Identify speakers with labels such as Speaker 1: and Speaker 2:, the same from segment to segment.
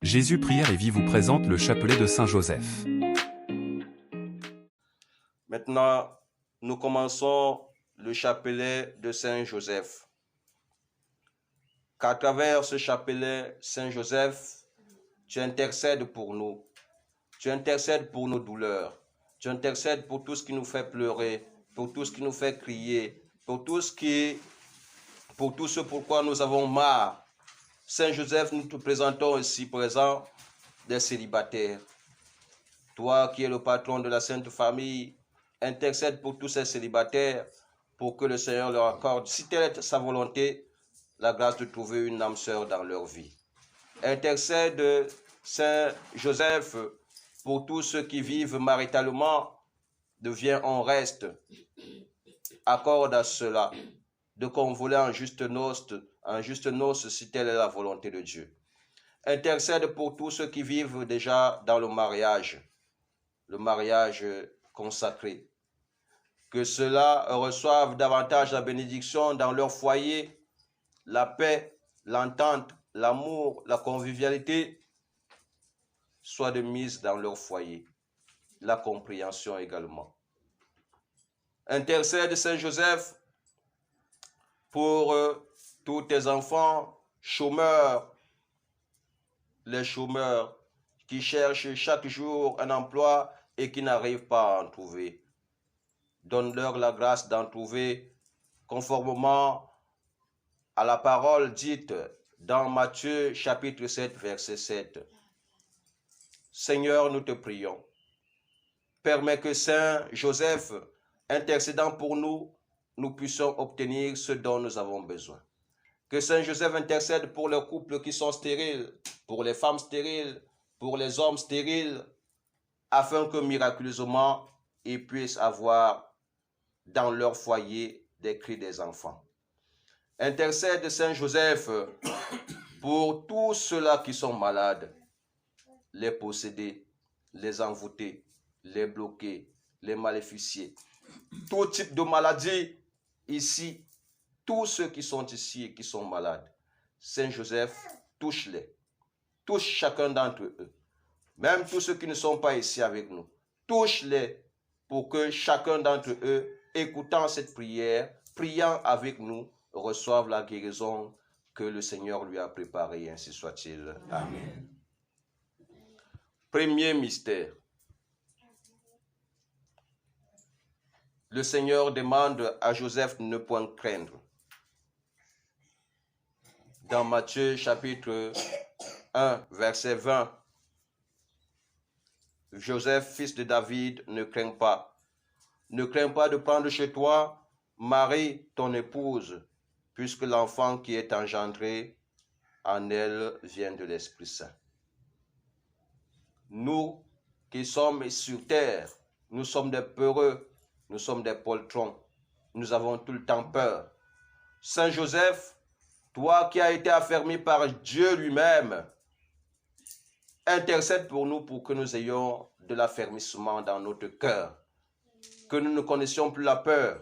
Speaker 1: Jésus Prière et Vie vous présente le chapelet de Saint Joseph.
Speaker 2: Maintenant, nous commençons le chapelet de Saint Joseph. Qu'à travers ce chapelet, Saint Joseph, tu intercèdes pour nous. Tu intercèdes pour nos douleurs. Tu intercèdes pour tout ce qui nous fait pleurer, pour tout ce qui nous fait crier, pour tout ce pourquoi nous avons marre. Saint Joseph, nous te présentons ici présent des célibataires. Toi qui es le patron de la Sainte Famille, intercède pour tous ces célibataires pour que le Seigneur leur accorde, si telle est sa volonté, la grâce de trouver une âme sœur dans leur vie. Intercède Saint Joseph pour tous ceux qui vivent maritalement, devient en reste. Accorde à cela de convoler en juste noce si telle est la volonté de Dieu. Intercède pour tous ceux qui vivent déjà dans le mariage consacré. Que ceux-là reçoivent davantage la bénédiction dans leur foyer, la paix, l'entente, l'amour, la convivialité soient de mise dans leur foyer, la compréhension également. Intercède Saint Joseph pour tous tes enfants chômeurs, les chômeurs qui cherchent chaque jour un emploi et qui n'arrivent pas à en trouver. Donne-leur la grâce d'en trouver conformément à la parole dite dans Matthieu chapitre 7, verset 7. Seigneur, nous te prions. Permets que Saint Joseph, intercédant pour nous, nous puissions obtenir ce dont nous avons besoin. Que Saint Joseph intercède pour les couples qui sont stériles, pour les femmes stériles, pour les hommes stériles, afin que miraculeusement, ils puissent avoir dans leur foyer des cris des enfants. Intercède Saint Joseph pour tous ceux-là qui sont malades, les possédés, les envoûtés, les bloqués, les maléficiés, tout type de maladie ici, tous ceux qui sont ici et qui sont malades. Saint Joseph, touche-les, touche chacun d'entre eux, même tous ceux qui ne sont pas ici avec nous, touche-les pour que chacun d'entre eux, écoutant cette prière, priant avec nous, reçoive la guérison que le Seigneur lui a préparée, ainsi soit-il. Amen. Premier mystère. Le Seigneur demande à Joseph de ne point craindre. Dans Matthieu chapitre 1, verset 20, Joseph, fils de David, ne crains pas. Ne crains pas de prendre chez toi Marie, ton épouse, puisque l'enfant qui est engendré en elle vient de l'Esprit Saint. Nous qui sommes sur terre, nous sommes des peureux, nous sommes des poltrons, nous avons tout le temps peur. Saint Joseph, toi qui as été affermi par Dieu lui-même, intercède pour nous pour que nous ayons de l'affermissement dans notre cœur, que nous ne connaissions plus la peur,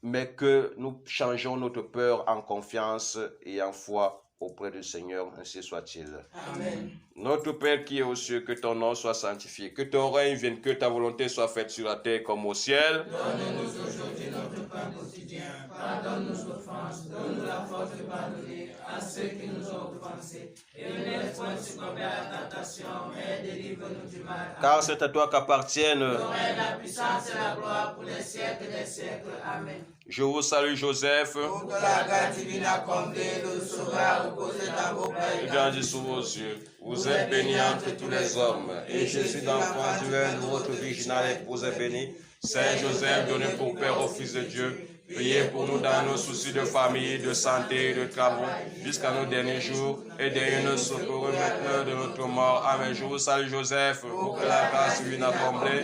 Speaker 2: mais que nous changeons notre peur en confiance et en foi auprès du Seigneur, ainsi soit-il. Amen. Notre Père qui est aux cieux, que ton nom soit sanctifié, que ton règne vienne, que ta volonté soit faite sur la terre comme au ciel.
Speaker 3: Donne-nous aujourd'hui notre pain quotidien. Pardonne nos offenses, donne-nous la force de pardonner à ceux qui nous ont offensés. Et ne laisse point succomber à la tentation, mais délivre-nous du mal.
Speaker 2: Car c'est à toi qu'appartiennent
Speaker 3: la puissance et la gloire pour les siècles des siècles. Amen.
Speaker 2: Je vous salue Joseph.
Speaker 3: Pour que la grâce divine a comblé, le sauveur reposé dans vos bras.
Speaker 2: Grandis sous vos yeux. Vous êtes bénie entre tous les hommes. Et Jésus, l'enfant du règne de votre virginale épouse, est béni. Saint Joseph, donné pour Père au Fils de Dieu, priez pour nous dans nos soucis de famille, de santé et de travaux, jusqu'à nos derniers jours, et daignez-nous secourir maintenant de notre mort. Amen. Je vous salue Joseph, pour que la grâce divine a comblé,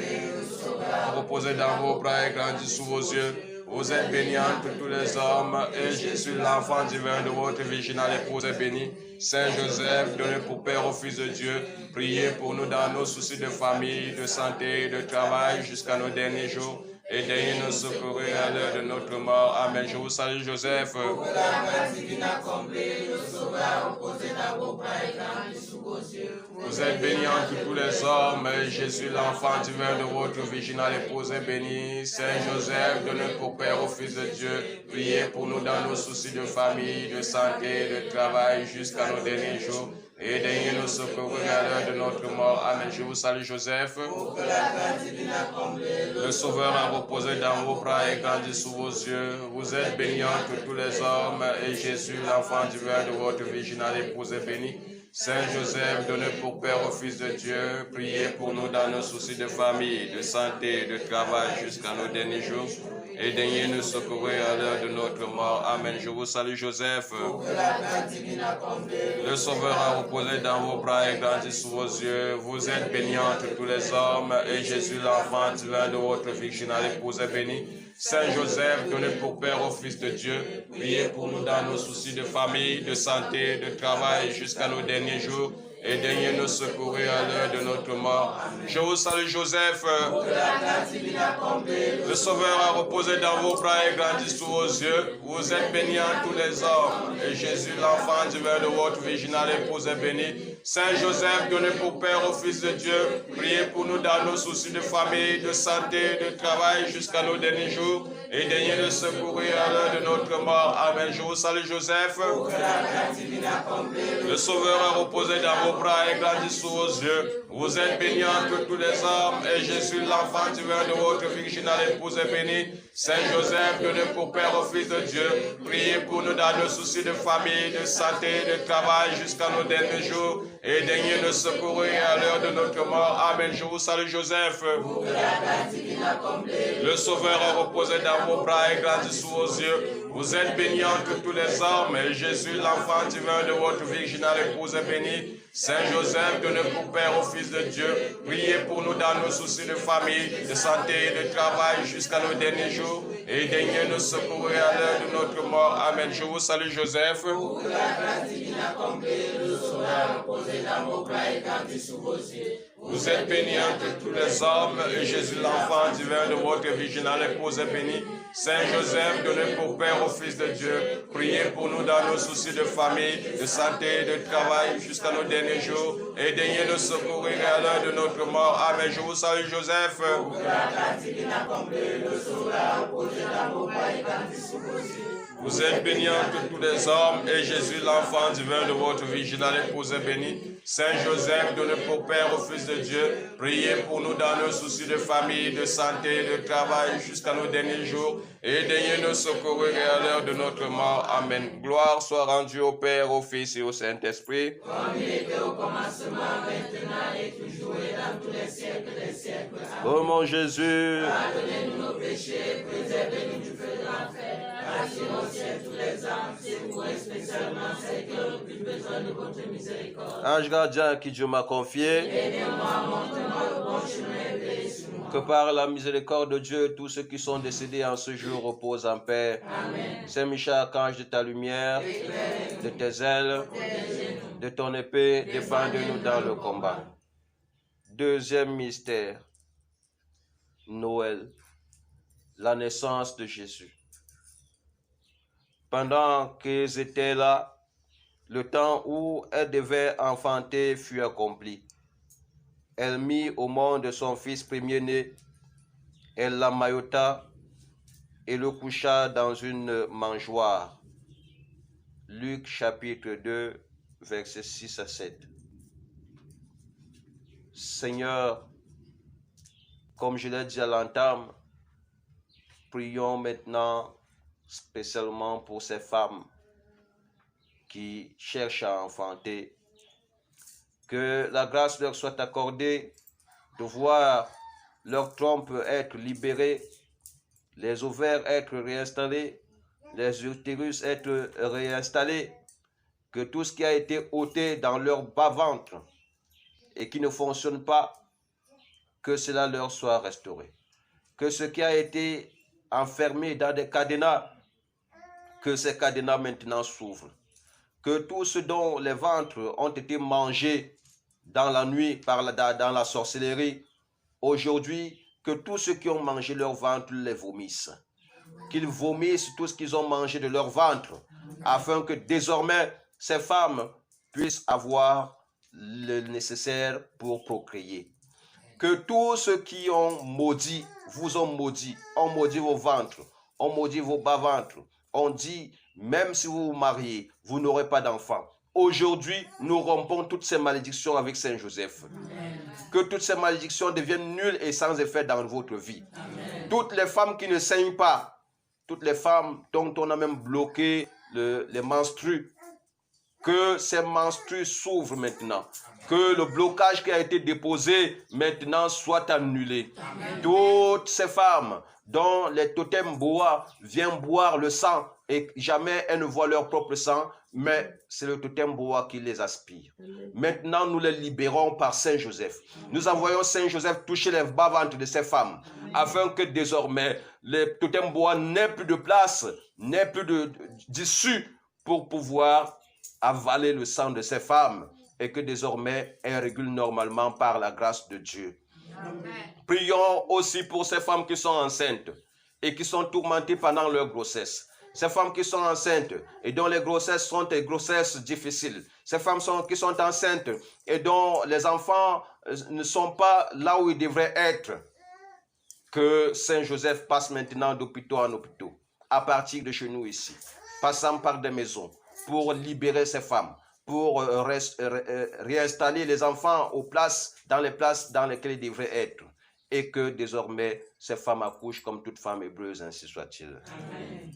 Speaker 2: reposez dans vos bras et grandis sous vos yeux. Vous êtes bénie entre tous les hommes, et Jésus, l'enfant divin de votre virginale épouse, est béni. Saint Joseph, donné pour Père au Fils de Dieu, priez pour nous dans nos soucis de famille, de santé et de travail, jusqu'à nos derniers jours, et daignez nous secourir à l'heure de notre mort. Amen. Je vous salue, Joseph.
Speaker 3: Pour que la grâce divine accomplie, le Sauveur reposé dans vos bras et grandi sous vos yeux.
Speaker 2: Vous êtes bénie entre tous les hommes, et Jésus, l'enfant divin de votre virginale épouse, est béni. Saint Joseph, donné pour Père au Fils de Dieu, priez pour nous dans nos soucis de famille, de santé, de travail, jusqu'à nos derniers jours. Et daignez nous secourir à l'heure de notre mort. Amen. Je vous salue, Joseph.
Speaker 3: Pour que la grâce divine accomplie,
Speaker 2: Le Sauveur a reposé dans vos bras et grandi sous vos yeux. Vous êtes bénie entre tous les hommes, et Jésus, l'enfant divin de votre virginale épouse, est béni. Saint Joseph, donné pour Père au Fils de Dieu, priez pour nous dans nos soucis de famille, de santé, de travail, jusqu'à nos derniers jours. Et daignez nous secourir à l'heure de notre mort. Amen. Je vous salue, Joseph.
Speaker 3: pour que la grâce divine accomplie,
Speaker 2: Le Sauveur a reposé dans vos bras et grandi sous vos yeux. Vous êtes bénie entre tous les hommes, et Jésus, l'enfant divin de votre virginale épouse, est béni. Saint Joseph, donné pour Père au Fils de Dieu, priez pour nous dans nos soucis de famille, de santé, de travail, jusqu'à nos derniers jours. Et daignez nous secourir à l'heure de notre mort. Je vous salue, Joseph.
Speaker 3: pour que la grâce divine accomplie,
Speaker 2: Le Sauveur a reposé dans vos bras et grandi sous vos yeux. Vous êtes bénie entre tous les hommes, et Jésus, l'enfant divin de votre virginale épouse, est béni. Saint Joseph, donné pour Père au Fils de Dieu, priez pour nous dans nos soucis de famille, de santé, de travail, jusqu'à nos derniers jours. Et daignez nous secourir à l'heure de notre mort. Amen. Je vous salue, Joseph.
Speaker 3: pour que la grâce divine accomplie,
Speaker 2: Le Sauveur a reposé dans vos bras et grandi sous vos yeux. Vous êtes bénie entre tous les hommes, et Jésus, l'enfant divin de votre virginale épouse, est béni. Saint Joseph, donné pour Père au Fils de Dieu, priez pour nous dans nos soucis de famille, de santé, de travail, jusqu'à nos derniers jours. Et daignez nous secourir à l'heure de notre mort. Amen. Je vous salue, Joseph.
Speaker 3: pour que la grâce divine accomplie,
Speaker 2: Le Sauveur a reposé dans vos bras et grandi sous vos yeux. Vous êtes bénie entre tous les hommes, et Jésus, l'enfant divin de votre virginale épouse, est béni. Saint Joseph, donné pour Père au Fils de Dieu, priez pour nous dans nos soucis de famille, de santé et de travail, jusqu'à nos derniers jours. Et daignez nous secourir à l'heure de notre mort. Amen. Je vous salue, Joseph.
Speaker 3: pour que la grâce divine accomplie, le Sauveur reposé dans vos bras et grandi sous vos yeux.
Speaker 2: Vous êtes bénie entre tous les hommes, et Jésus, l'enfant divin de votre virginale épouse, est béni. Saint Joseph, donné pour Père au Fils de Dieu, priez pour nous dans nos soucis de famille, de santé, de travail, jusqu'à nos derniers jours. Et daignez nous secourir à l'heure de notre mort. Amen. Je vous salue, Joseph.
Speaker 3: Pour que la grâce divine accomplie, le Sauveur reposé dans vos bras et grandi sous vos yeux.
Speaker 2: Vous êtes bénie entre tous les hommes, et Jésus, l'enfant divin de votre virginale épouse, est béni. Saint Joseph, donné pour Père au Fils de Dieu, priez pour nous dans nos soucis de famille, de santé, de travail, jusqu'à nos derniers jours. Et daignez nous secourir à l'heure de notre mort. Amen. Gloire soit rendue au Père, au Fils et au Saint-Esprit.
Speaker 3: Comme il était au commencement, maintenant et toujours et dans tous les siècles des siècles.
Speaker 2: Ô mon Jésus,
Speaker 3: Pardonnez-nous nos péchés, préservez-nous du feu de l'enfer. Attirez au ciel tous les âmes, secourez spécialement celles qui ont le plus besoin de votre miséricorde.
Speaker 2: ange gardien qui Dieu m'a confié,
Speaker 3: Aidez-moi, montrez-moi le bon chemin et veillez sur moi.
Speaker 2: que par la miséricorde de Dieu, tous ceux qui sont décédés en ce jour reposent en paix.
Speaker 3: Amen.
Speaker 2: Saint Michel, archange de ta lumière, de tes ailes, de ton épée, défends-nous dans le combat. Deuxième mystère, Noël, la naissance de Jésus. Pendant qu'ils étaient là, le temps où elle devait enfanter fut accompli. Elle mit au monde son fils premier-né, elle l'emmaillota et le coucha dans une mangeoire. Luc chapitre 2, versets 6 à 7. Seigneur, comme je l'ai dit à l'entame, prions maintenant spécialement pour ces femmes qui cherchent à enfanter. Que la grâce leur soit accordée de voir leur trompe être libérée, les ovaires être réinstallés, les utérus être réinstallés, que tout ce qui a été ôté dans leur bas-ventre et qui ne fonctionne pas, que cela leur soit restauré. Que ce qui a été enfermé dans des cadenas, que ces cadenas maintenant s'ouvrent. Que tout ce dont les ventres ont été mangés dans la nuit dans la sorcellerie, aujourd'hui que tous ceux qui ont mangé leur ventre les vomissent. Qu'ils vomissent tout ce qu'ils ont mangé de leur ventre, afin que désormais ces femmes puissent avoir le nécessaire pour procréer. Que tous ceux qui ont maudit, vous ont maudit vos ventres, ont maudit vos bas-ventres, ont dit, même si vous vous mariez, vous n'aurez pas d'enfant. Aujourd'hui, nous rompons toutes ces malédictions avec Saint Joseph. Amen. Que toutes ces malédictions deviennent nulles et sans effet dans votre vie. Amen. Toutes les femmes qui ne saignent pas, toutes les femmes dont on a même bloqué les menstrues, que ces menstrues s'ouvrent maintenant. Que le blocage qui a été déposé maintenant soit annulé. Amen. Toutes ces femmes dont les totems boa viennent boire le sang et jamais elles ne voient leur propre sang, mais c'est le totem boa qui les aspire. Maintenant, nous les libérons par Saint Joseph. Nous envoyons Saint Joseph toucher les bas-ventres de ces femmes, afin que désormais, les totems boa n'aient plus de place, n'aient plus d'issue pour pouvoir avaler le sang de ces femmes, et que désormais, elles régulent normalement par la grâce de Dieu. Amen. Prions aussi pour ces femmes qui sont enceintes et qui sont tourmentées pendant leur grossesse. Ces femmes qui sont enceintes et dont les grossesses sont des grossesses difficiles. Ces femmes qui sont enceintes et dont les enfants ne sont pas là où ils devraient être. Que Saint Joseph passe maintenant d'hôpitaux en hôpitaux, à partir de chez nous ici, passant par des maisons, pour libérer ces femmes, pour réinstaller les enfants dans les places dans lesquelles ils devraient être. Et que désormais, ces femmes accouchent comme toute femme hébreuse, ainsi soit-il. Amen.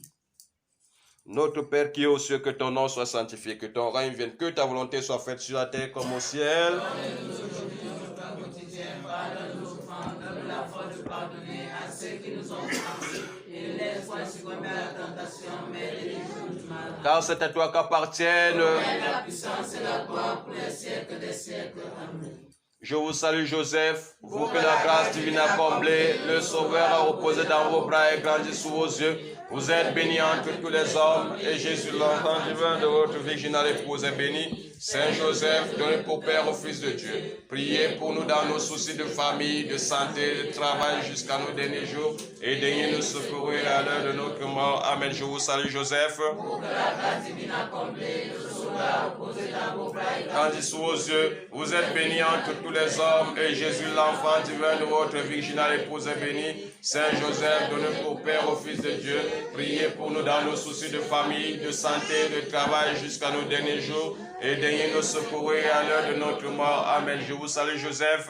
Speaker 2: Notre Père qui es aux cieux, que ton nom soit sanctifié, que ton règne vienne, que ta volonté soit faite sur la terre comme au ciel.
Speaker 3: Donne-nous aujourd'hui notre pain quotidien, pardonne nos offenses, donne-nous la force de pardonner à ceux qui nous ont offensés, et ne laisse pas succomber à la tentation, mais délivre-nous du mal.
Speaker 2: Car c'est à toi qu'appartiennent
Speaker 3: la puissance et la gloire pour les siècles des siècles. Amen.
Speaker 2: Je vous salue Joseph, vous que la grâce divine a comblé, le Sauveur a reposé dans vos bras et grandi sous vos yeux. Vous êtes bénie entre tous les hommes, et Jésus, l'enfant divin de votre virginale épouse, est béni. Saint Joseph, donné pour Père au Fils de Dieu, priez pour nous dans nos soucis de famille, de santé, de travail jusqu'à nos derniers jours, et daignez nous secourir à l'heure de notre mort. Amen. Je vous salue Joseph.
Speaker 3: Pour que la grâce divine a comblé, le Sauveur reposé dans vos bras et
Speaker 2: grandi sous vos yeux. Vous êtes bénie entre tous les hommes, et Jésus, l'enfant divin de votre virginale épouse, est béni. Saint Joseph, donné pour Père au Fils de Dieu, priez pour nous dans nos soucis de famille, de santé, de travail jusqu'à nos derniers jours, et daignez nous secourir à l'heure de notre mort. Amen. Je vous salue Joseph.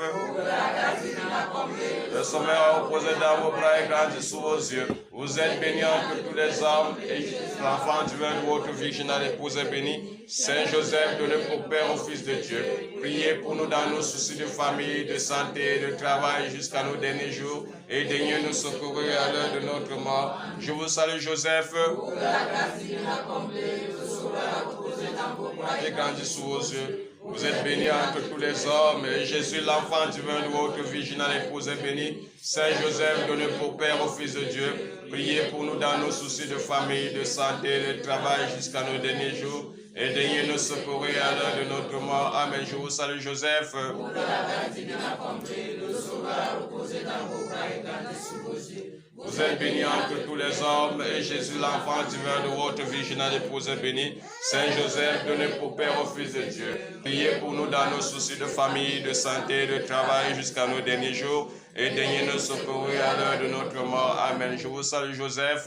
Speaker 2: Le Sauveur a reposé dans vos bras et grandi sous vos yeux. Vous êtes bénie entre tous les hommes, et l'enfant divin de votre virginale épouse est béni. Saint Joseph, donné pour Père au Fils de Dieu, priez pour nous dans nos soucis de famille, de santé, de travail jusqu'à nos derniers jours, et daignez nous secourir à l'heure de notre mort. Je vous salue Joseph. Et grandi sous vos yeux. Vous êtes béni entre tous les hommes, et Jésus, l'enfant divin de votre virginale épouse, est béni. Saint Joseph, donné pour Père au Fils de Dieu, priez pour nous dans nos soucis de famille, de santé, de travail jusqu'à nos derniers jours, et daignez nous secourir à l'heure de notre mort. Amen. Je vous salue Joseph. Vous êtes béni entre tous les hommes, et Jésus, l'enfant divin de votre virginale épouse, est béni. Saint Joseph, donné pour Père au Fils de Dieu, priez pour nous dans nos soucis de famille, de santé, de travail jusqu'à nos derniers jours, et daignez nous secourir à l'heure de notre mort. Amen. Je vous salue Joseph.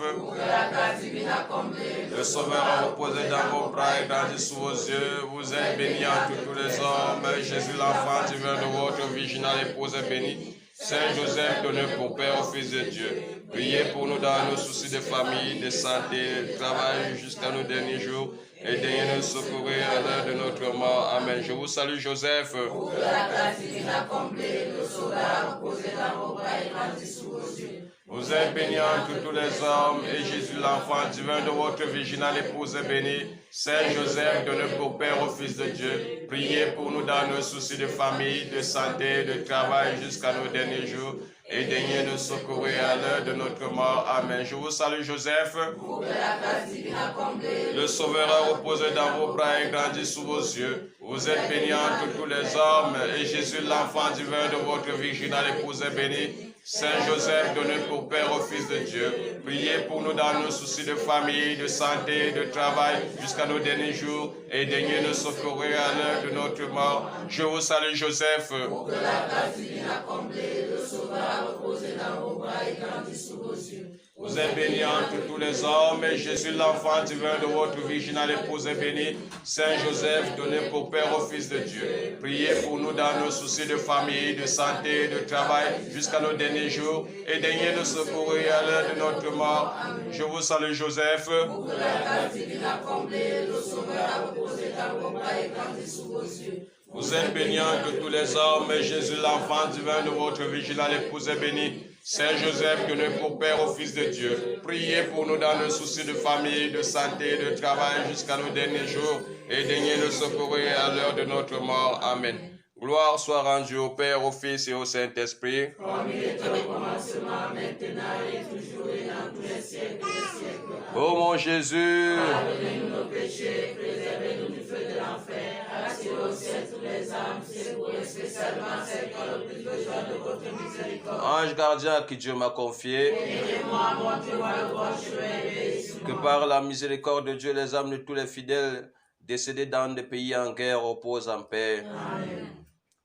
Speaker 2: Le Sauveur a reposé dans vos bras et grandi sous vos yeux. Vous êtes béni entre tous les hommes, et Jésus, l'enfant divin de votre virginale épouse, est béni. Saint Joseph, donné pour Père au Fils de Dieu, priez pour nous dans nos soucis de famille, de santé, de travail jusqu'à nos derniers jours, et daignez nous secourir à l'heure de notre mort. Amen. Je vous salue Joseph.
Speaker 3: Pour que la grâce divine a comblé, le Sauveur reposé dans vos bras et grandi sous vos yeux.
Speaker 2: Vous êtes béni entre tous les hommes, et Jésus, l'enfant divin de votre virginale épouse, est béni. Saint Joseph, donné pour Père au Fils de Dieu, priez pour nous dans nos soucis de famille, de santé, de travail jusqu'à nos derniers jours, et daignez nous secourir à l'heure de notre mort. Amen. Je vous salue Joseph.
Speaker 3: Pour que la grâce divine a comblé,
Speaker 2: le Sauveur a reposé dans vos bras et grandi sous vos yeux. Vous êtes béni entre tous les hommes, et Jésus, l'enfant divin de votre virginale épouse, est béni. Saint Joseph, donné pour Père au Fils de Dieu, priez pour nous dans nos soucis de famille, de santé, de travail, jusqu'à nos derniers jours, et daignez nous secourir à l'heure de notre mort. Je vous salue, Joseph.
Speaker 3: Pour que la grâce divine accomplie, le Sauveur reposé dans vos bras et grandit sous vos yeux.
Speaker 2: Vous êtes bénie entre tous les hommes, et Jésus, l'enfant divin de votre virginale épouse, est béni. Saint Joseph, donné pour Père au Fils de Dieu, priez pour nous dans nos soucis de famille, de santé, de travail, jusqu'à nos derniers jours, et daignez nous secourir à l'heure de notre mort. Je vous salue, Joseph.
Speaker 3: Pour que la grâce divine accomplie, le Sauveur reposé dans vos bras et grandit sous vos yeux.
Speaker 2: Vous êtes bénie entre tous les hommes, et Jésus, l'enfant divin de votre virginale épouse, est béni. Saint Joseph, donné pour Père au Fils de Dieu, priez pour nous dans nos soucis de famille, de santé, de travail, jusqu'à nos derniers jours, et daignez nous secourir à l'heure de notre mort. Amen. Gloire soit rendue au Père, au Fils et au Saint-Esprit.
Speaker 3: Comme il était au commencement, maintenant et toujours et dans tous les siècles des siècles.
Speaker 2: Ô mon Jésus,
Speaker 3: pardonnez-nous nos péchés, préservez-nous du feu de l'enfer, attirez au ciel toutes les âmes, secourez spécialement celles qui ont le plus besoin de votre miséricorde.
Speaker 2: ange gardien à qui Dieu m'a confié,
Speaker 3: Aidez-moi, montrez-moi le bon chemin et veillez
Speaker 2: que par la miséricorde de Dieu, les âmes de tous les fidèles décédés dans des pays en guerre reposent en paix.
Speaker 3: Amen.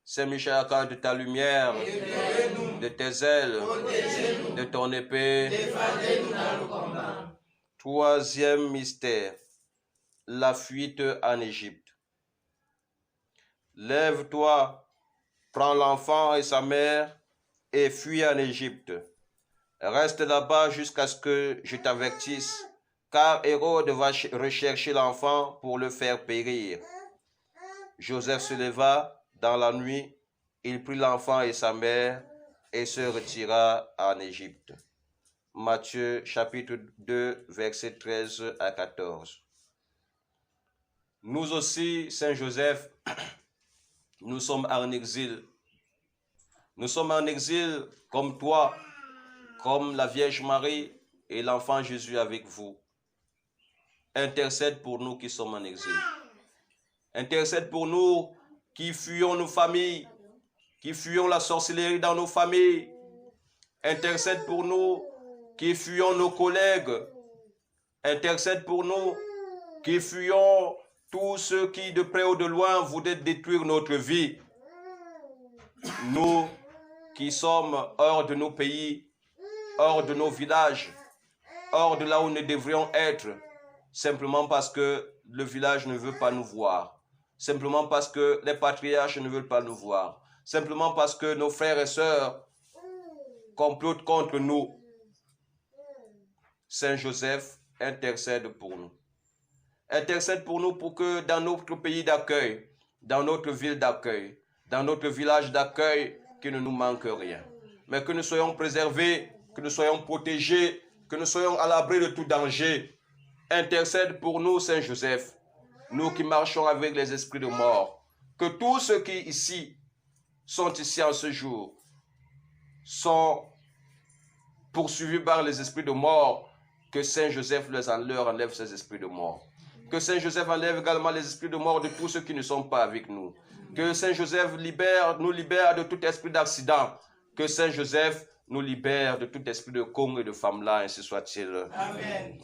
Speaker 2: Saint Michel, accorde de ta lumière, de tes ailes, de ton épée.
Speaker 3: Défendez-nous dans le combat.
Speaker 2: Troisième mystère, la fuite en Égypte. Lève-toi, prends l'enfant et sa mère et fuis en Égypte. Reste là-bas jusqu'à ce que je t'avertisse, car Hérode va rechercher l'enfant pour le faire périr. Joseph se leva dans la nuit, il prit l'enfant et sa mère et se retira en Égypte. Matthieu chapitre 2, versets 13 à 14. Nous aussi, Saint Joseph, nous sommes en exil. Nous sommes en exil comme toi, comme la Vierge Marie et l'enfant Jésus avec vous. Intercède pour nous qui sommes en exil. Intercède pour nous qui fuyons nos familles, qui fuyons la sorcellerie dans nos familles. Intercède pour nous qui fuyons nos collègues. Intercède pour nous qui fuyons tous ceux qui, de près ou de loin, voudraient détruire notre vie. Nous qui sommes hors de nos pays, hors de nos villages, hors de là où nous devrions être, simplement parce que le village ne veut pas nous voir, simplement parce que les patriarches ne veulent pas nous voir, simplement parce que nos frères et sœurs complotent contre nous. Saint Joseph intercède pour nous. Intercède pour nous pour que dans notre pays d'accueil, dans notre ville d'accueil, dans notre village d'accueil, qu'il ne nous manque rien. Mais que nous soyons préservés, que nous soyons protégés, que nous soyons à l'abri de tout danger. Intercède pour nous, Saint Joseph, nous qui marchons avec les esprits de mort. Que tous ceux qui ici sont ici en ce jour sont poursuivis par les esprits de mort, que Saint Joseph leur enlève ces esprits de mort. Que Saint Joseph enlève également les esprits de mort de tous ceux qui ne sont pas avec nous. Que Saint Joseph nous libère de tout esprit d'accident. Que Saint Joseph nous libère de tout esprit de con et de femme-là, ainsi soit-il.
Speaker 3: Amen.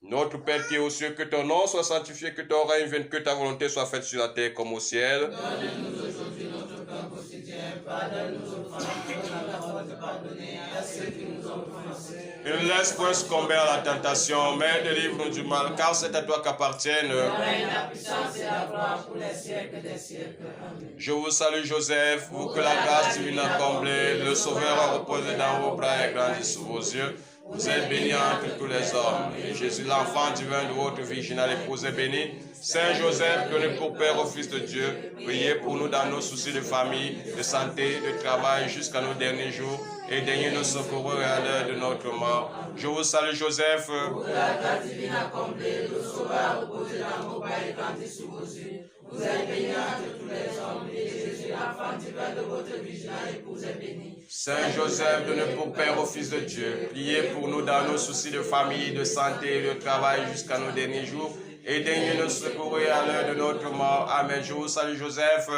Speaker 2: Notre Père qui es aux cieux, que ton nom soit sanctifié, que ton règne vienne, que ta volonté soit faite sur la terre comme au ciel.
Speaker 3: Donne-nous aujourd'hui notre pain quotidien. Pardonne nos offenses, comme la faute pardonnée à ceux qui nous ont offensés.
Speaker 2: Ne nous laisse point succomber à la tentation, mais délivre-nous du mal, car c'est à toi qu'appartiennent
Speaker 3: Le règne, la puissance et la gloire pour les siècles des siècles. Amen.
Speaker 2: Je vous salue, Joseph, vous que la grâce divine a comblé, le Sauveur a reposé dans vos bras et grandi sous vos yeux. Vous êtes bénie entre tous les hommes, et Jésus, l'enfant divin de votre virginale épouse, est béni. Saint Joseph, donné pour Père au Fils de Dieu, priez pour nous dans nos soucis de famille, de santé, de travail, jusqu'à nos derniers jours, et daignez nous secourir à l'heure de notre mort. Je vous salue, Joseph.
Speaker 3: Pour que la grâce divine a comblé, le Sauveur reposé dans vos bras et grandi sous vos yeux. Vous êtes bénie entre tous les hommes, et Jésus, l'enfant divin de votre virginale épouse, est béni.
Speaker 2: Saint Joseph, donné pour Père au Fils de Dieu, priez pour nous dans nos soucis de famille, de santé et de travail jusqu'à nos derniers jours, et daignez nous secourir à l'heure de notre mort. Amen. Je vous salue, Joseph.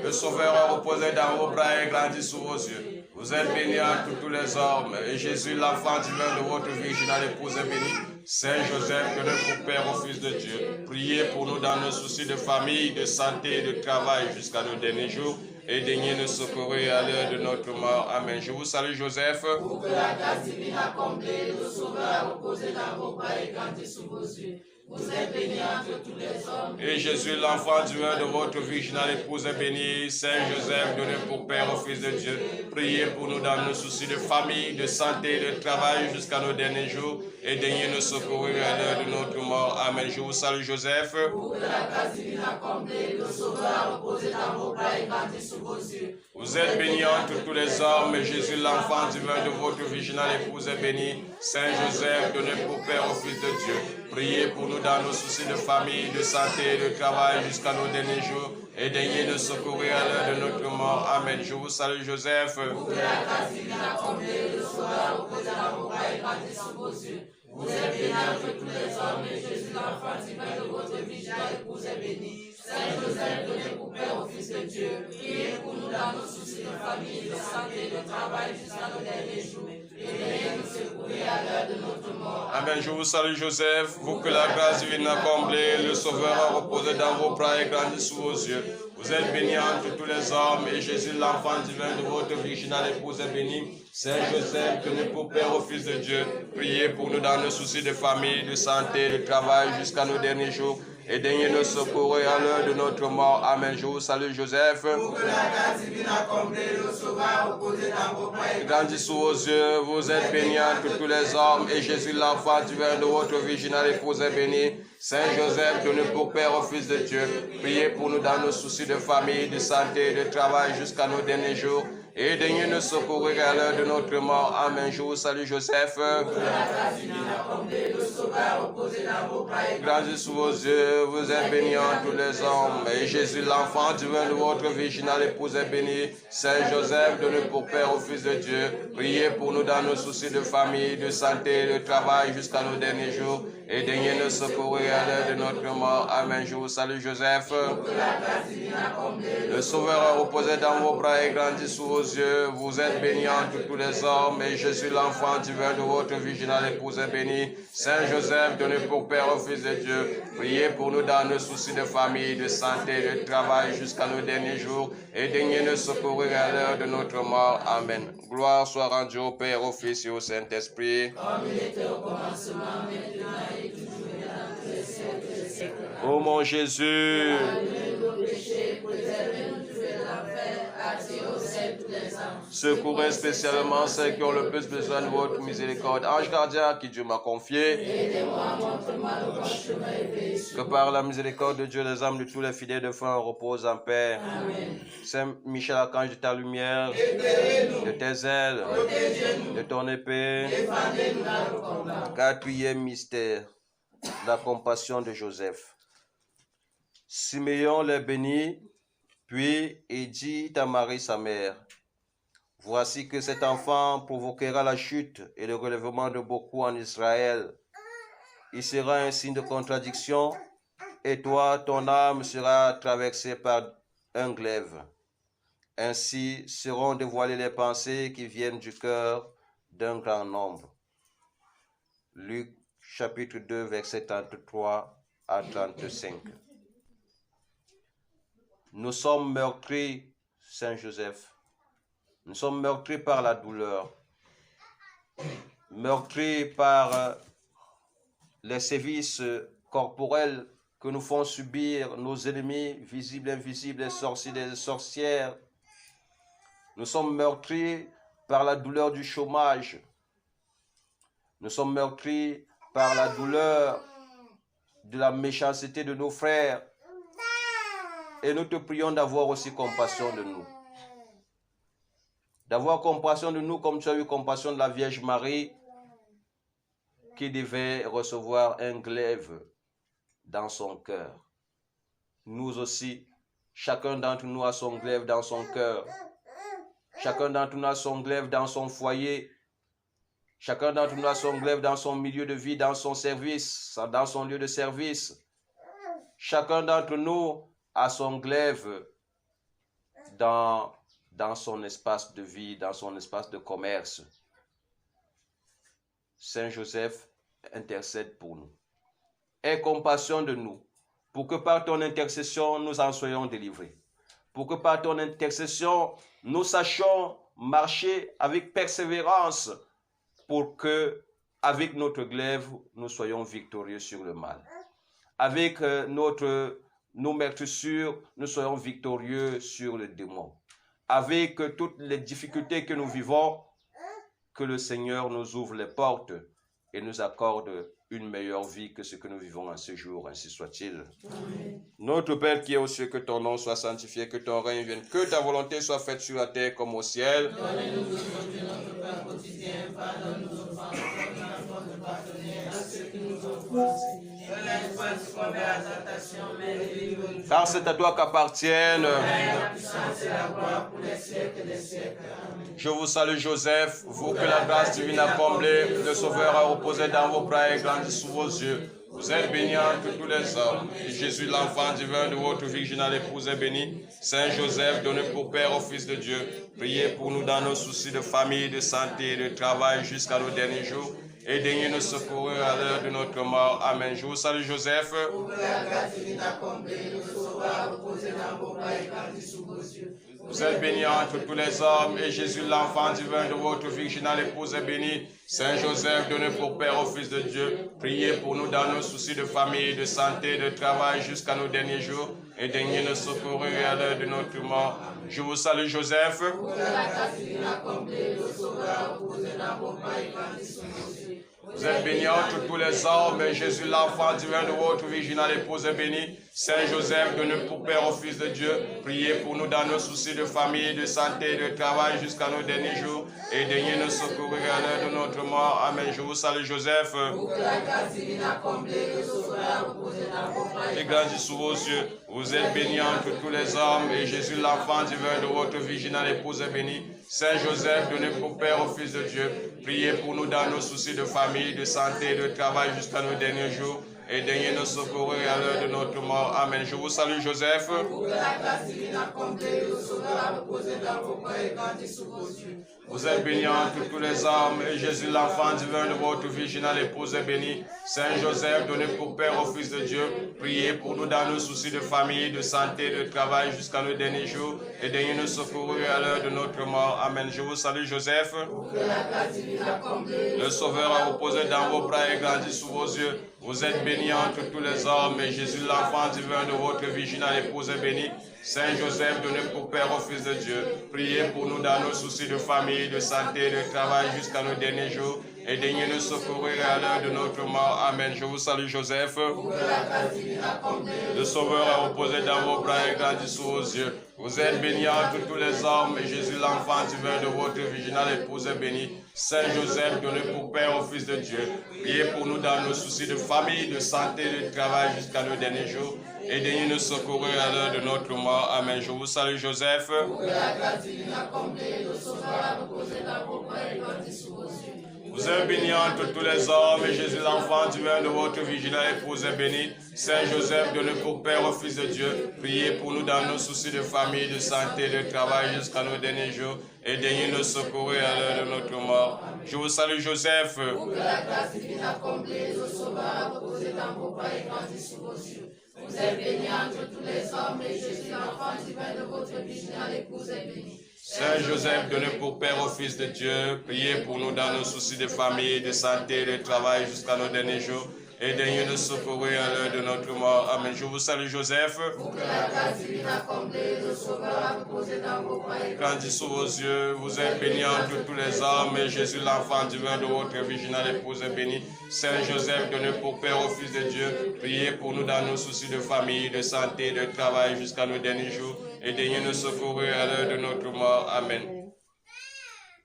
Speaker 2: Le Sauveur reposé dans vos bras et grandit sous vos yeux. Vous êtes béni entre tous les hommes, et Jésus, l'enfant divin de votre virginale épouse, est béni. Saint Joseph, donné pour Père au Fils de Dieu, priez pour nous dans nos soucis de famille, de santé et de travail jusqu'à nos derniers jours, et daignez nous secourir à l'heure de notre mort. Amen. Je vous salue, Joseph.
Speaker 3: Pour que la grâce divine accomplie, le Sauveur a reposé dans vos bras et grandi sous vos yeux. Vous êtes béni entre tous les hommes.
Speaker 2: Et Jésus, l'enfant divin de votre virginale épouse, est béni. Saint Joseph, donné pour Père au Fils de Dieu, priez pour nous dans nos soucis de famille, de santé et de travail jusqu'à nos derniers jours, et daignez nous secourir à l'heure de notre mort. Amen. Je vous salue, Joseph.
Speaker 3: Pour que la grâce divine accomplie, le Sauveur a reposé dans vos bras et grandi sous vos yeux.
Speaker 2: Vous êtes béni entre tous les hommes, et Jésus, l'enfant divin de votre virginale épouse, est béni. Saint Joseph, donné pour Père au Fils de Dieu, priez pour nous dans nos soucis de famille, de santé et de travail jusqu'à nos derniers jours, et daignez nous secourir à l'heure de notre mort. Amen. Je vous salue, Joseph.
Speaker 3: Pour que la grâce divine accomplie, le Sauveur a reposé dans vos bras et grandi sous vos yeux. Vous êtes béni entre tous les hommes, et Jésus, l'enfant divin de votre virginale épouse, est béni. Saint Joseph, donné pour Père au Fils de Dieu, priez pour nous dans nos soucis de famille, de santé, de travail jusqu'à nos derniers jours, et daignez nous secourir à l'heure de notre mort.
Speaker 2: Amen. Je vous salue, Joseph. Vous que la grâce divine a comblé, le Sauveur a reposé dans vos bras et grandi sous vos yeux. Vous êtes béni entre tous les hommes, et Jésus, l'enfant divin de votre virginale épouse, est béni. Saint Joseph, donné pour Père au Fils de Dieu, priez pour nous dans nos soucis de famille, de santé, de travail jusqu'à nos derniers jours, et daignez nous secourir à l'heure de notre mort. Amen. Je vous salue, Joseph.
Speaker 3: Pour que la grâce divine accomplie, le Sauveur a reposé dans vos bras et
Speaker 2: grandit sous vos yeux, vous êtes béni entre tous les hommes, et Jésus, l'enfant divin de votre virginale épouse, est béni. Saint Joseph, donné pour Père au Fils de Dieu, priez pour nous dans nos soucis de famille, de santé et de travail jusqu'à nos derniers jours, et daignez nous secourir à l'heure de notre mort. Amen. Je vous salue, Joseph. Grandis sous vos yeux, vous êtes béni entre tous les hommes, et Jésus, l'enfant divin de votre virginale épouse, est béni. Saint Joseph, donné pour Père au Fils de Dieu, priez pour nous dans nos soucis de famille, de santé et de travail jusqu'à nos derniers jours, et daignez nous secourir à l'heure de notre mort. Amen. Je vous salue, Joseph. Le Sauveur a reposé dans vos bras et grandi sous vos yeux. Vous êtes béni entre tous les hommes, et Jésus, l'enfant divin de votre virginale épouse, est béni. Saint Joseph, donné pour Père au Fils de Dieu, priez pour nous dans nos soucis de famille, de santé et de travail jusqu'à nos derniers jours, et daignez nous secourir à l'heure de notre mort. Amen. Gloire soit rendue au Père, au Fils et au Saint-Esprit.
Speaker 3: comme il était au commencement, maintenant et toujours et dans tous les siècles des siècles.
Speaker 2: Ô mon Jésus,
Speaker 3: Pardonnez nos péchés, préservez-nous du feu de l'enfer, attirez au ciel tous les âmes.
Speaker 2: secourez spécialement ceux qui ont le plus besoin de votre miséricorde. Ange gardien qui Dieu m'a confié,
Speaker 3: Aidez-moi, montre-moi le bon chemin et veillez sur
Speaker 2: que par la miséricorde de Dieu, les âmes de tous les fidèles de fin reposent en paix.
Speaker 3: Amen.
Speaker 2: Saint Michel Archange, de ta lumière, de tes ailes, de ton épée,
Speaker 3: Défendez-nous dans le combat.
Speaker 2: quatrième mystère, la compassion de Joseph. Siméon les bénit, puis il dit à Marie sa mère, voici que cet enfant provoquera la chute et le relèvement de beaucoup en Israël. Il sera un signe de contradiction, et toi, ton âme sera traversée par un glaive. Ainsi seront dévoilées les pensées qui viennent du cœur d'un grand nombre. Luc chapitre 2, versets 33 à 35. Nous sommes meurtris, Saint Joseph. Nous sommes meurtris par la douleur, meurtris par les sévices corporels que nous font subir nos ennemis visibles et invisibles, les sorciers, les sorcières. Nous sommes meurtris par la douleur du chômage. Nous sommes meurtris par la douleur de la méchanceté de nos frères. Et nous te prions d'avoir aussi compassion de nous. D'avoir compassion de nous comme tu as eu compassion de la Vierge Marie qui devait recevoir un glaive dans son cœur. Nous aussi, chacun d'entre nous a son glaive dans son cœur. Chacun d'entre nous a son glaive dans son foyer. Chacun d'entre nous a son glaive dans son milieu de vie, dans son service, dans son lieu de service. Chacun d'entre nous a son glaive dans son espace de vie, dans son espace de commerce. Saint Joseph intercède pour nous. Aie compassion de nous, pour que par ton intercession, nous en soyons délivrés. Pour que par ton intercession, nous sachions marcher avec persévérance, pour que, avec notre glaive, nous soyons victorieux sur le mal. Avec nos meurtrissures, nous soyons victorieux sur le démon. Avec toutes les difficultés que nous vivons, que le Seigneur nous ouvre les portes et nous accorde une meilleure vie que ce que nous vivons en ce jour, ainsi soit-il. Notre Père qui est aux cieux, que ton nom soit sanctifié, que ton règne vienne, que ta volonté soit faite sur la terre comme au ciel.
Speaker 3: Donnez-nous aujourd'hui notre pain quotidien, pardonne-nous nos offenses, comme nous avons de pardonner à ceux qui nous ont offensés. Ne laisse pas succomber à la tentation, mais délivre-nous.
Speaker 2: Car c'est à toi qu'appartiennent
Speaker 3: La puissance et la gloire pour les siècles des siècles. Amen.
Speaker 2: Je vous salue Joseph, vous que la grâce divine a comblé, le Sauveur a reposé dans vos bras et grandi sous vos yeux. Vous êtes bénie entre tous les hommes, et Jésus, l'enfant divin de votre virginale épouse, est béni. Saint Joseph, donné pour Père au Fils de Dieu, priez pour nous dans nos soucis de famille, de santé et de travail jusqu'à nos derniers jours. Et daignez nous secourir à l'heure de notre mort. Amen. Je vous salue Joseph.
Speaker 3: Pour que la grâce divine a comblé, le Sauveur a reposé dans vos bras et grandi sous vos yeux.
Speaker 2: Vous êtes bénie entre tous les hommes, et Jésus, l'enfant divin de votre virginale épouse, est béni. Saint Joseph, donné pour Père au Fils de Dieu, priez pour nous dans nos soucis de famille, de santé, de travail jusqu'à nos derniers jours, et daignez nous secourir à l'heure de notre mort. Je vous salue Joseph.
Speaker 3: Pour que la grâce divine a comblé, le Sauveur a reposé dans vos bras et grandi sous vos yeux.
Speaker 2: Vous êtes bénie entre tous les hommes, et Jésus, l'enfant divin de votre virginale épouse, est béni. Saint Joseph, donné pour Père au Fils de Dieu, priez pour nous dans nos soucis de famille, de santé, de travail jusqu'à nos derniers jours, et daignez nous secourir à l'heure de notre mort. Amen. Je vous salue Joseph.
Speaker 3: Pour que la grâce divine a comblé, le Sauveur a reposé dans vos bras
Speaker 2: Et grandi sous vos yeux. Vous êtes bénie entre tous les hommes, et Jésus, l'enfant divin de votre virginale épouse, est béni. Saint Joseph, donné pour Père au Fils de Dieu, priez pour nous dans nos soucis de famille, de santé, de travail jusqu'à nos derniers jours, et daignez nous secourir à l'heure de notre mort. Amen. Je vous salue Joseph.
Speaker 3: Pour que la grâce divine a comblé, le Sauveur a reposé dans vos bras et grandi sous vos yeux.
Speaker 2: Vous êtes bénie entre tous les hommes, et Jésus, l'enfant divin de votre virginale épouse, est béni. Saint Joseph, donné pour Père au Fils de Dieu, priez pour nous dans nos soucis de famille, de santé, de travail jusqu'à nos derniers jours, et daignez nous secourir à l'heure de notre mort. Amen. Je vous salue Joseph.
Speaker 3: Pour que la grâce divine a comblé,
Speaker 2: Le Sauveur a reposé dans vos bras et grandi sous vos yeux. Vous êtes bénie entre tous les hommes, et Jésus, l'enfant divin de votre virginale épouse, est béni. Saint Joseph, donné pour Père au Fils de Dieu, priez pour nous dans nos soucis de famille, de santé, de travail jusqu'à nos derniers jours, et daignez nous secourir à l'heure de notre mort. Amen. Je vous salue Joseph.
Speaker 3: pour que la grâce divine a comblé,
Speaker 2: Le Sauveur a reposé dans vos bras et grandi sous vos yeux. Vous êtes bénie entre tous les hommes, et Jésus, l'enfant divin de votre virginale épouse, est béni. Saint Joseph, donné pour Père au Fils de Dieu, priez pour nous dans nos soucis de famille, de santé, de travail jusqu'à nos derniers jours, et daignez nous secourir à l'heure de notre mort. Amen. Je vous salue Joseph.
Speaker 3: pour que la grâce divine a comblé, le Sauveur a reposé dans vos bras et grandi sous vos yeux.
Speaker 2: Vous êtes bénie entre tous les hommes, et Jésus, l'enfant divin de votre virginale épouse, est béni. Saint Joseph, donné pour Père au Fils de Dieu, priez pour nous dans nos soucis de famille, de santé, de travail jusqu'à nos derniers jours, et daignez nous secourir à l'heure de notre mort. Je vous salue Joseph.
Speaker 3: Pour que la grâce divine a comblé, le Sauveur a reposé dans vos bras et grandi sous vos yeux. Vous êtes bénie entre tous les hommes, et Jésus, l'enfant divin de votre virginale épouse, est béni.
Speaker 2: Saint Joseph, donné pour Père au Fils de Dieu, priez pour nous dans nos soucis de famille, de santé, de travail jusqu'à nos derniers jours, et daignez nous secourir à l'heure de notre mort. Amen. Je vous salue Joseph.
Speaker 3: Pour que la grâce divine a comblé, le Sauveur a reposé dans vos bras et
Speaker 2: Grandi sous vos yeux, vous êtes bénie entre tous les hommes, et Jésus, l'enfant divin de votre virginale épouse, est béni. Saint Joseph, donné pour Père au Fils de Dieu, priez pour nous dans nos soucis de famille, de santé, de travail jusqu'à nos derniers jours, et daignez nous secourir à l'heure de notre mort. Amen.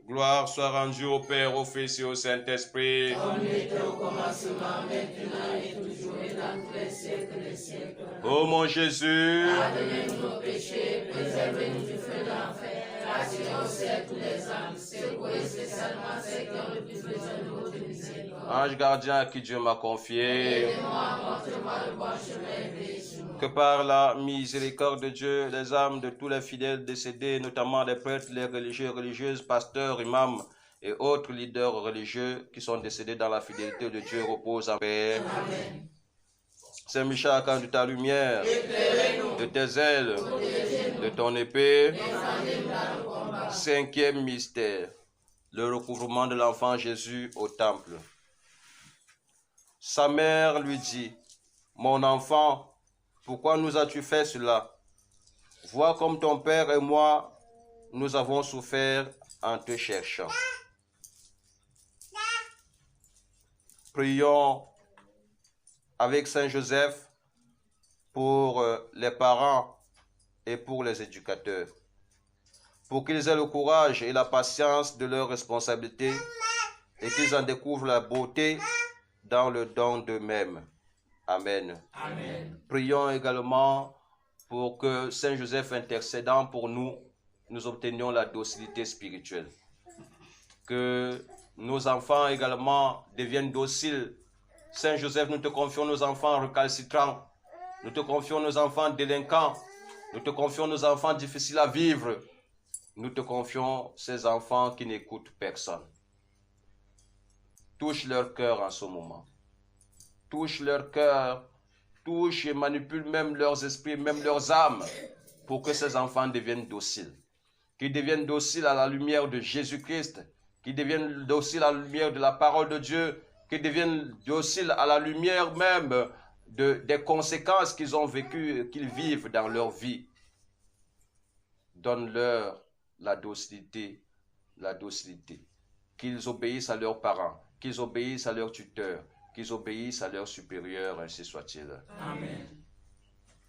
Speaker 2: Gloire soit rendue au Père, au Fils et au Saint-Esprit.
Speaker 3: comme il était au commencement, maintenant et toujours et dans tous les siècles des siècles.
Speaker 2: Ô mon Jésus,
Speaker 3: Pardonnez-nous nos péchés, préservez-nous du feu de l'enfer, attirez au aussi à toutes les âmes, secouez spécialement celles qui ont le plus besoin de votre miséricorde.
Speaker 2: Ange gardien à qui Dieu m'a confié,
Speaker 3: Aidez-moi, montrez-moi le bon chemin et veillez sur moi.
Speaker 2: que par la miséricorde de Dieu, les âmes de tous les fidèles décédés, notamment les prêtres, les religieux, religieuses, pasteurs, imams et autres leaders religieux qui sont décédés dans la fidélité de Dieu, reposent en paix.
Speaker 3: Amen.
Speaker 2: Saint Michel, quand de ta lumière,
Speaker 3: Éclairez-nous,
Speaker 2: de tes ailes,
Speaker 3: protégez-nous,
Speaker 2: de ton épée.
Speaker 3: défendez-nous dans le combat.
Speaker 2: Cinquième mystère, le recouvrement de l'enfant Jésus au temple. Sa mère lui dit, « Mon enfant, pourquoi nous as-tu fait cela? Vois comme ton père et moi, nous avons souffert en te cherchant. » Prions avec Saint Joseph pour les parents et pour les éducateurs, pour qu'ils aient le courage et la patience de leurs responsabilités et qu'ils en découvrent la beauté dans le don d'eux-mêmes. Amen.
Speaker 3: Amen.
Speaker 2: Prions également pour que Saint Joseph intercédant pour nous, nous obtenions la docilité spirituelle. Que nos enfants également deviennent dociles. Saint Joseph, nous te confions nos enfants recalcitrants. Nous te confions nos enfants délinquants. Nous te confions nos enfants difficiles à vivre. Nous te confions ces enfants qui n'écoutent personne. Touche leur cœur en ce moment. Touche leur cœur. Touche et manipule même leurs esprits, même leurs âmes, pour que ces enfants deviennent dociles. Qu'ils deviennent dociles à la lumière de Jésus-Christ. Qu'ils deviennent dociles à la lumière de la parole de Dieu. Qu'ils deviennent dociles à la lumière même des conséquences qu'ils ont vécues, qu'ils vivent dans leur vie. Donne-leur la docilité, qu'ils obéissent à leurs parents, qu'ils obéissent à leurs tuteurs, qu'ils obéissent à leurs supérieurs, ainsi soit-il.
Speaker 3: Amen.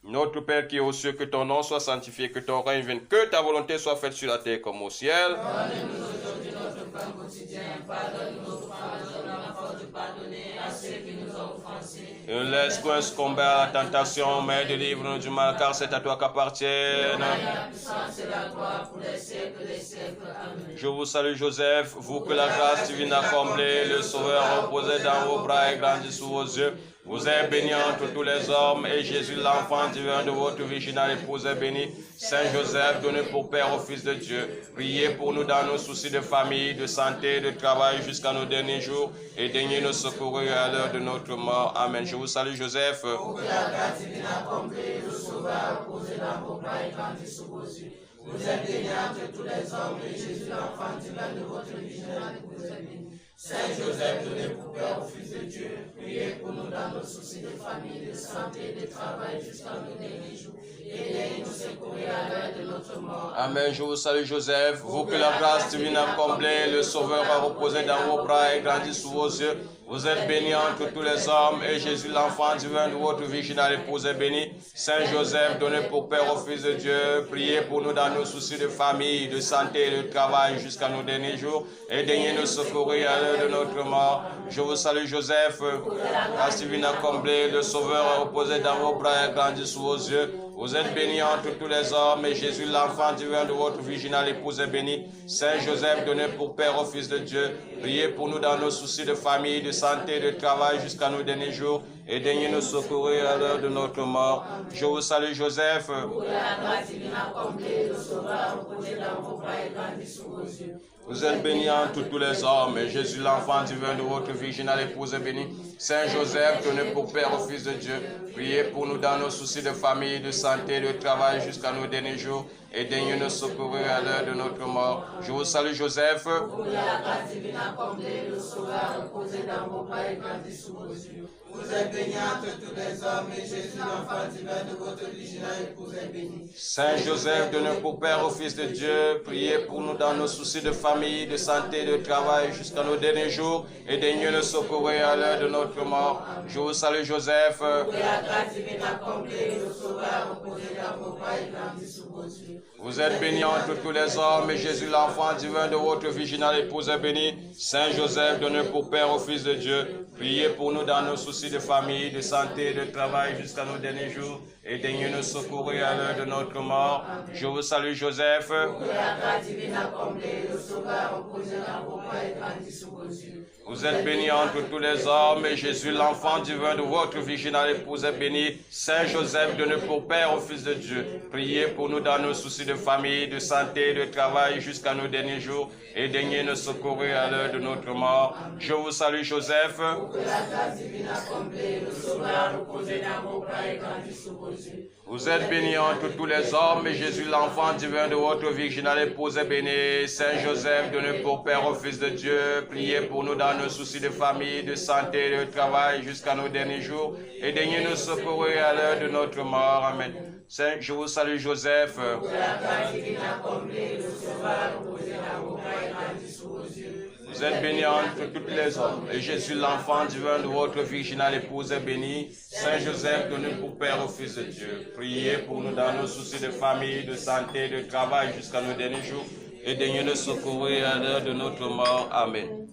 Speaker 2: Notre Père qui es aux cieux, que ton nom soit sanctifié, que ton règne vienne, que ta volonté soit faite sur la terre comme au ciel.
Speaker 3: Donne-nous aujourd'hui notre pain quotidien, pardonne-nous nos offenses, donne-nous la force de pardonner à ceux qui nous ont offensés.
Speaker 2: Ne laisse point succomber à la tentation, mais délivre-nous du mal, car c'est à toi qu'appartiennent.
Speaker 3: La puissance et la gloire pour les siècles des siècles. Amen.
Speaker 2: Je vous salue Joseph, vous que la grâce divine a comblé, le Sauveur reposé dans vos bras et grandi sous vos yeux. Vous êtes bénie entre tous les hommes, et Jésus, l'enfant divin de votre virginale épouse, est béni. Saint Joseph, donné pour Père au Fils de Dieu, priez pour nous dans nos soucis de famille, de santé, de travail jusqu'à nos derniers jours, et daignez nous secourir à l'heure de notre mort. Amen. Je vous salue Joseph.
Speaker 3: Pour que la grâce divine a comblé, le Sauveur reposé dans vos bras et grandi sous vos yeux. Vous êtes bénie entre tous les hommes, et Jésus, l'enfant divin de votre virginale épouse, est béni. Saint Joseph, donné pour Père au Fils de Dieu, priez pour nous dans nos soucis de famille, de santé, de travail jusqu'à nos derniers jours. Et daignez nous secourir à l'heure de notre mort.
Speaker 2: Amen. Je vous salue Joseph, vous que la grâce divine a comblé, le Sauveur a reposé dans vos bras et grandi sous vos yeux. Vous êtes bénie entre tous les hommes, et Jésus, l'enfant divin de votre virginale épouse, est béni. Saint Joseph, donné pour Père au Fils de Dieu, priez pour nous dans nos soucis de famille, de santé et de travail jusqu'à nos derniers jours, et daignez nous secourir à l'heure de notre mort. Je vous salue Joseph, la grâce divine a comblé, le Sauveur a reposé dans vos bras et grandi sous vos yeux. Vous êtes bénie entre tous les hommes, et Jésus, l'enfant divin de votre virginale épouse, est béni. Saint Joseph, donné pour Père au Fils de Dieu, priez pour nous dans nos soucis de famille, de santé, de travail jusqu'à nos derniers jours, et daignez nous secourir à l'heure de notre mort. Je vous salue Joseph.
Speaker 3: Pour que la grâce divine a comblé, le Sauveur a reposé dans vos bras et grandi sous vos yeux.
Speaker 2: Vous êtes bénie entre tous les hommes, et Jésus, l'enfant divin de votre virginale épouse, est béni. Saint Joseph, donné pour Père au Fils de Dieu, priez pour nous dans nos soucis de famille, de santé, de travail jusqu'à nos derniers jours, et daignez nous secourir à l'heure de notre mort. Je vous salue Joseph.
Speaker 3: Pour que la grâce divine a comblé, le Sauveur a reposé dans vos bras et grandi sous vos yeux. Vous êtes bénie entre tous les hommes, et Jésus, l'enfant divin de votre virginale épouse, est béni.
Speaker 2: Saint Joseph, donné pour Père au Fils de Dieu, priez pour nous dans nos soucis de famille, de santé, de travail jusqu'à nos derniers jours, et daignez nous secourir à l'heure de notre mort. Je vous salue Joseph.
Speaker 3: Pour que la grâce divine a comblé, le Sauveur a reposé dans vos bras et grandi sous vos yeux.
Speaker 2: Vous êtes bénie entre tous les hommes, et Jésus, l'enfant divin de votre virginale épouse, est béni. Saint Joseph, donné pour Père au Fils de Dieu, priez pour nous dans nos soucis de famille, de santé, de travail jusqu'à nos derniers jours, et daignez nous secourir à l'heure de notre mort. Je vous salue, Joseph.
Speaker 3: Pour que la grâce divine accomplie, le sauveur reposé dans vos bras et grandit sous vos yeux.
Speaker 2: Vous êtes bénie entre tous les hommes, et Jésus, l'enfant divin de votre virginale épouse, est béni. Saint Joseph, donné pour Père au Fils de Dieu, priez pour nous dans nos soucis de famille, de santé, de travail, jusqu'à nos derniers jours, et daignez nous secourir à l'heure de notre mort. Je vous salue, Joseph.
Speaker 3: Pour que la grâce divine accomplie, le sauveur reposé dans vos bras et grandit sous vos yeux.
Speaker 2: Vous êtes bénie entre tous les hommes, et Jésus, l'enfant divin de votre virginale épouse, est béni. Saint Joseph, donné pour Père au Fils de Dieu, priez pour nous dans nos soucis de famille, de santé, de travail, jusqu'à nos derniers jours, et daignez nous secourir à l'heure de notre mort. Amen. Saint, je vous salue, Joseph.
Speaker 3: Pour que la grâce divine accomplie, le sauveur reposé dans vos bras et grandit sous vos yeux.
Speaker 2: Vous êtes bénie entre tous les hommes, et Jésus, l'enfant divin de votre virginale épouse, est béni. Saint Joseph, donné pour Père au Fils de Dieu, priez pour nous dans nos soucis de famille, de santé, de travail, jusqu'à nos derniers jours, et daignez nous secourir à l'heure de notre mort. Amen.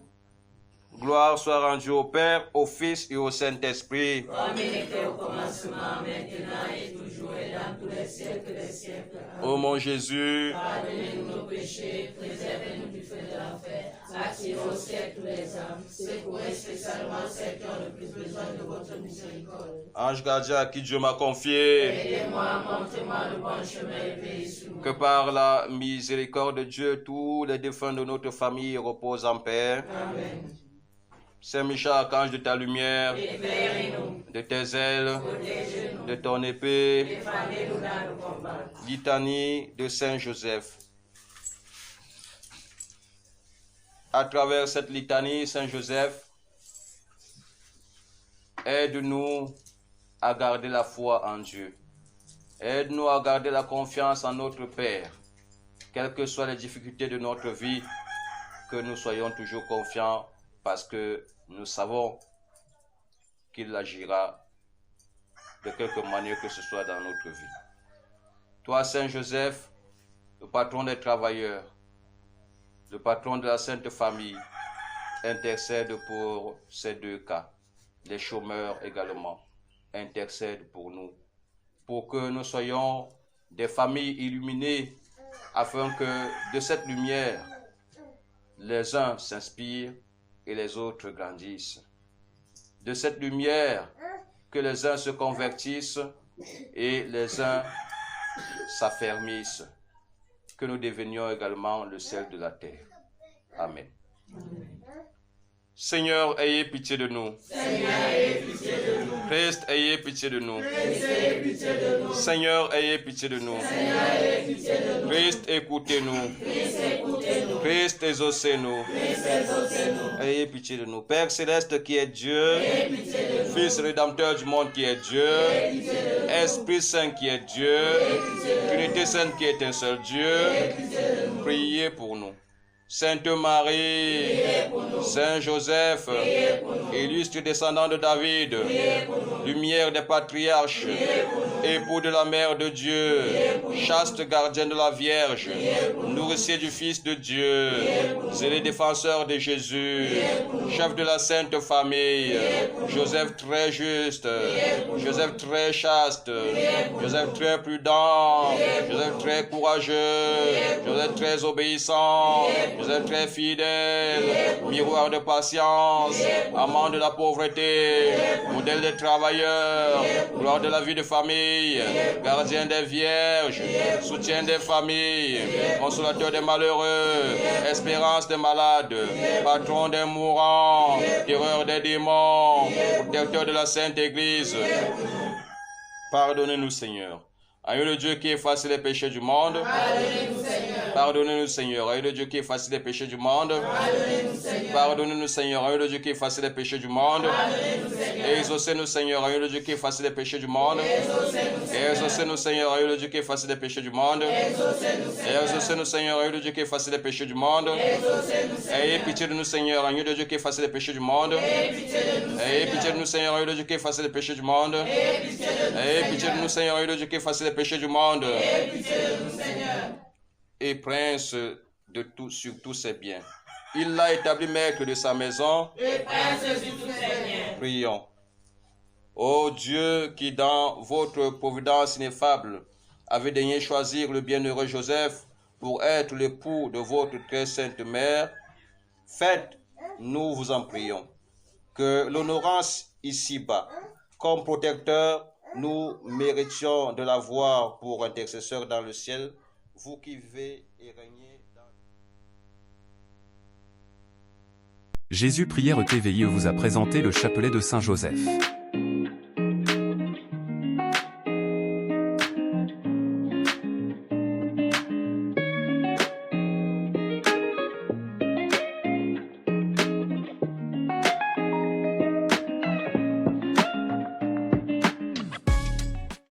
Speaker 2: Gloire soit rendue au Père, au Fils et au Saint-Esprit.
Speaker 3: Comme il était au commencement, maintenant et toujours et dans tous les siècles des siècles.
Speaker 2: Ô mon Jésus,
Speaker 3: Pardonnez-nous nos péchés, préservez-nous du feu de l'enfer, attirez au ciel tous les âmes, secourez spécialement celles qui ont le plus besoin de votre miséricorde.
Speaker 2: ange gardien à qui Dieu m'a confié,
Speaker 3: Aidez-moi, montrez-moi le bon chemin et veillez sur moi.
Speaker 2: que par la miséricorde de Dieu, tous les défunts de notre famille reposent en paix.
Speaker 3: Amen.
Speaker 2: Saint Michel, archange de ta lumière,
Speaker 3: Éveillez-nous,
Speaker 2: de tes ailes,
Speaker 3: protégez-nous,
Speaker 2: de ton épée,
Speaker 3: défendez-nous dans le combat.
Speaker 2: litanie de Saint Joseph. À travers cette litanie, Saint Joseph, aide-nous à garder la foi en Dieu. Aide-nous à garder la confiance en notre Père. Quelles que soient les difficultés de notre vie, que nous soyons toujours confiants parce que nous savons qu'il agira de quelque manière que ce soit dans notre vie. Toi, Saint Joseph, le patron des travailleurs, le patron de la Sainte Famille, intercède pour ces deux cas. Les chômeurs également, intercède pour nous, pour que nous soyons des familles illuminées, afin que de cette lumière, les uns s'inspirent et les autres grandissent. De cette lumière, que les uns se convertissent et les uns s'affermissent. Que nous devenions également le sel de la terre. Amen. Seigneur, ayez pitié de nous.
Speaker 3: Seigneur, ayez pitié de nous.
Speaker 2: Christ, ayez pitié de nous.
Speaker 3: Christ, ayez pitié de nous.
Speaker 2: Seigneur, ayez pitié de nous.
Speaker 3: Seigneur, ayez pitié de nous.
Speaker 2: Christ, écoutez-nous.
Speaker 3: Christ, écoutez-nous.
Speaker 2: Christ, exaucez-nous.
Speaker 3: Christ, exaucez-nous.
Speaker 2: Ayez pitié de nous. Père céleste qui est Dieu,
Speaker 3: Ayez pitié de nous.
Speaker 2: Fils rédempteur du monde qui est Dieu,
Speaker 3: Ayez pitié de nous.
Speaker 2: Esprit Saint qui est Dieu, Trinité Sainte qui est un seul Dieu, priez pour nous. Sainte Marie, Saint Joseph, illustre descendant de David, lumière des patriarches, époux de la Mère de Dieu, chaste gardien de la Vierge, nourricier du Fils de Dieu, zélé défenseur de Jésus, chef de la Sainte Famille, Joseph très juste, Joseph très chaste, Joseph très prudent, Joseph très courageux, Joseph très obéissant, Joseph très fidèle, miroir de patience, amant de la pauvreté, modèle des travailleurs, gloire de la vie de famille, gardien des vierges, soutien des familles, consolateur des malheureux, espérance des malades, patron des mourants, terreur des démons, protecteur de la Sainte Église. Pardonnez-nous, Seigneur. Agneau de Dieu qui efface les péchés du monde.
Speaker 3: Pardonnez-nous, Seigneur.
Speaker 2: Pardonnez-nous, Seigneur. Agneau de Dieu qui efface les péchés du monde.
Speaker 3: Pardonnez-nous, Seigneur.
Speaker 2: Pardonnez-nous, Seigneur. Agneau de Dieu qui efface les péchés du monde.
Speaker 3: Pardonnez-nous, Seigneur.
Speaker 2: Exaucez-nous, Seigneur. Agneau de Dieu qui efface les péchés du monde.
Speaker 3: Exaucez-nous, Seigneur.
Speaker 2: Exaucez-nous, Seigneur. Agneau de Dieu qui efface les péchés du monde.
Speaker 3: Exaucez-nous, Seigneur.
Speaker 2: Exaucez-nous, Seigneur. Agneau de Dieu qui efface les péchés du monde.
Speaker 3: Exaucez-nous, Seigneur.
Speaker 2: Ayez pitié de nous, Seigneur. Agneau de Dieu qui efface les péchés du monde.
Speaker 3: Ayez pitié de nous,
Speaker 2: Ayez pitié de nous, Seigneur. Agneau de Dieu qui efface les péchés du monde.
Speaker 3: Ayez pitié de nous,
Speaker 2: Ayez pitié de nous, Seigneur. Agneau de Dieu qui efface les péchés du monde.
Speaker 3: Ayez pitié de nous, Seigneur.
Speaker 2: Et prince de tout, sur tous ses biens. Il l'a établi maître de sa maison.
Speaker 3: Et prince sur tous ses biens.
Speaker 2: Prions. Ô Dieu, qui dans votre providence ineffable avez daigné choisir le bienheureux Joseph pour être l'époux de votre très sainte mère, faites, nous vous en prions, que l'honorance ici-bas, comme protecteur, nous méritions de l'avoir pour intercesseur dans le ciel, vous qui vivez et régnez dans...
Speaker 1: Jésus Prière TVIE vous a présenté le chapelet de Saint Joseph.